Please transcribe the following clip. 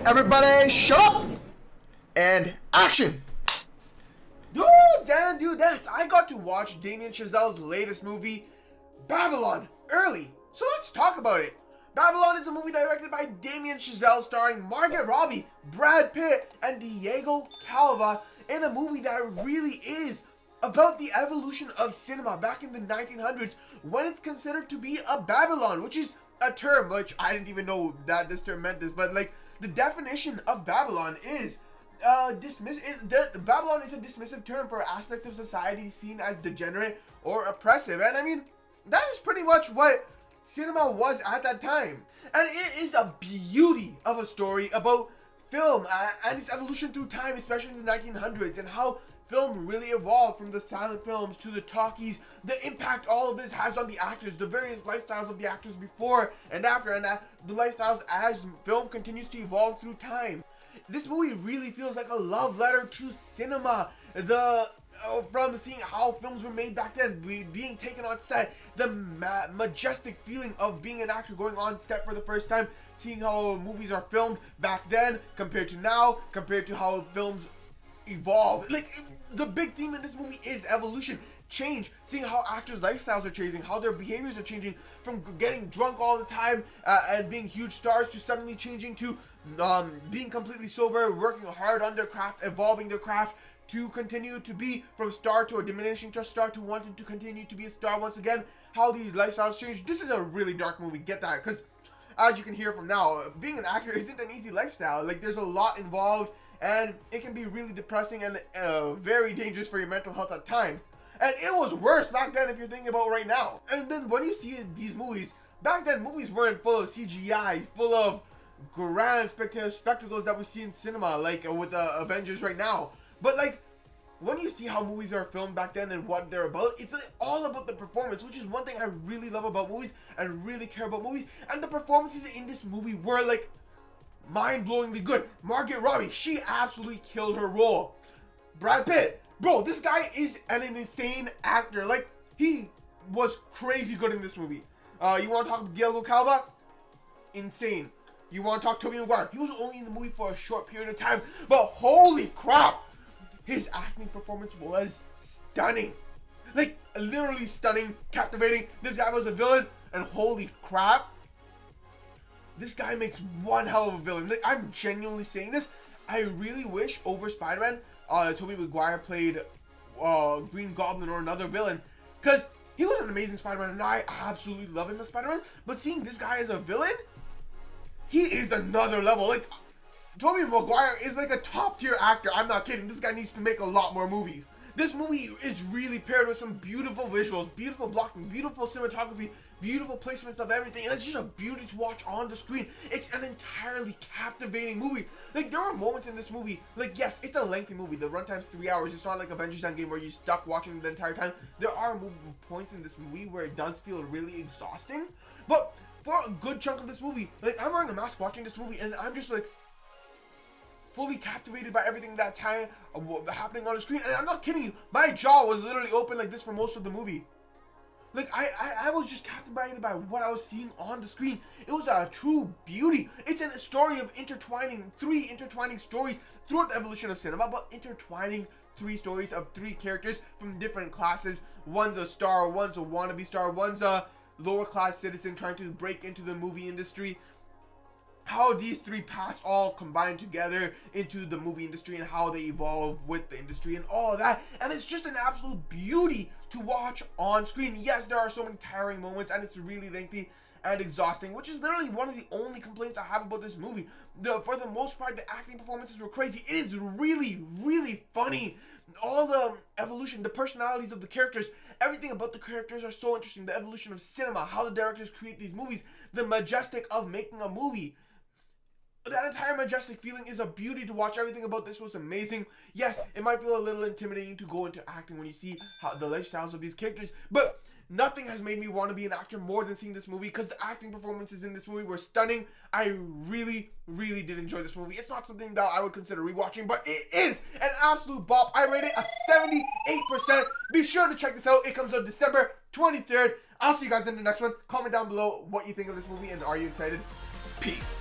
Everybody shut up and action. Dudettes, I got to watch Damien Chazelle's latest movie, Babylon, early. So let's talk about it. Babylon is a movie directed by Damien Chazelle starring Margot Robbie, Brad Pitt, and Diego Calva, in a movie that really is about the evolution of cinema back in the 1900s when it's considered to be a Babylon, which is a term which I didn't even know that this term meant this, but like the definition of Babylon is Babylon is a dismissive term for aspects of society seen as degenerate or oppressive, and I mean that is pretty much what cinema was at that time. And it is a beauty of a story about film and its evolution through time, especially in the 1900s, and how film really evolved from the silent films to the talkies, the impact all of this has on the actors, the various lifestyles of the actors before and after, and the lifestyles as film continues to evolve through time. This movie really feels like a love letter to cinema. From seeing how films were made back then, being taken on set, the majestic feeling of being an actor going on set for the first time, seeing how movies are filmed back then compared to now, compared to how films evolve. Like, the big theme in this movie is evolution, change, seeing how actors' lifestyles are changing, how their behaviors are changing from getting drunk all the time and being huge stars to suddenly changing to being completely sober, working hard on their craft, evolving their craft, to continue to be from star to a diminishing just star to wanting to continue to be a star once again, how the lifestyles change. This is a really dark movie, get that, because as you can hear from now, being an actor isn't an easy lifestyle. Like, there's a lot involved, and it can be really depressing and very dangerous for your mental health at times. And it was worse back then if you're thinking about right now. And then when you see these movies, back then movies weren't full of CGI, full of grand spectacles that we see in cinema, like with the Avengers right now. But like, when you see how movies are filmed back then and what they're about, it's like all about the performance, which is one thing I really love about movies and really care about movies. And the performances in this movie were like mind-blowingly good. Margot Robbie, she absolutely killed her role. Brad Pitt, bro, this guy is an insane actor. Like, he was crazy good in this movie. You want to talk about Diego Calva? Insane. You want to talk Tobey Maguire? He was only in the movie for a short period of time, but holy crap, his acting performance was stunning. Like, literally stunning, captivating. This guy was a villain, and holy crap, this guy makes one hell of a villain. Like, I'm genuinely saying this. I really wish over Spider-Man, Tobey Maguire played Green Goblin or another villain, because he was an amazing Spider-Man, and I absolutely love him as Spider-Man. But seeing this guy as a villain, he is another level. Like, Tobey Maguire is like a top tier actor. I'm not kidding. This guy needs to make a lot more movies. This movie is really paired with some beautiful visuals, beautiful blocking, beautiful cinematography, beautiful placements of everything, and it's just a beauty to watch on the screen. It's an entirely captivating movie. Like, there are moments in this movie, like, yes, it's a lengthy movie. The runtime's 3 hours. It's not like Avengers Endgame where you're stuck watching the entire time. There are points in this movie where it does feel really exhausting, but for a good chunk of this movie, like, I'm wearing a mask watching this movie, and I'm just like fully captivated by everything that's happening on the screen. And I'm not kidding you, my jaw was literally open like this for most of the movie. Like, I was just captivated by what I was seeing on the screen. It was a true beauty. It's a story of three intertwining stories throughout the evolution of cinema, but intertwining 3 stories of 3 characters from different classes. One's a star, one's a wannabe star, one's a lower class citizen trying to break into the movie industry. How these 3 paths all combine together into the movie industry and how they evolve with the industry and all of that. And it's just an absolute beauty to watch on screen. Yes, there are so many tiring moments and it's really lengthy and exhausting, which is literally one of the only complaints I have about this movie. For the most part, the acting performances were crazy. It is really, really funny. All the evolution, the personalities of the characters, everything about the characters are so interesting. The evolution of cinema, how the directors create these movies, the majestic of making a movie. That entire majestic feeling is a beauty to watch. Everything about this was amazing. Yes, it might feel a little intimidating to go into acting when you see how the lifestyles of these characters, but nothing has made me want to be an actor more than seeing this movie, because the acting performances in this movie were stunning. I really, really did enjoy this movie. It's not something that I would consider rewatching, but it is an absolute bop. I rate it a 78%. Be sure to check this out. It comes out December 23rd. I'll see you guys in the next one. Comment down below what you think of this movie, and are you excited? Peace.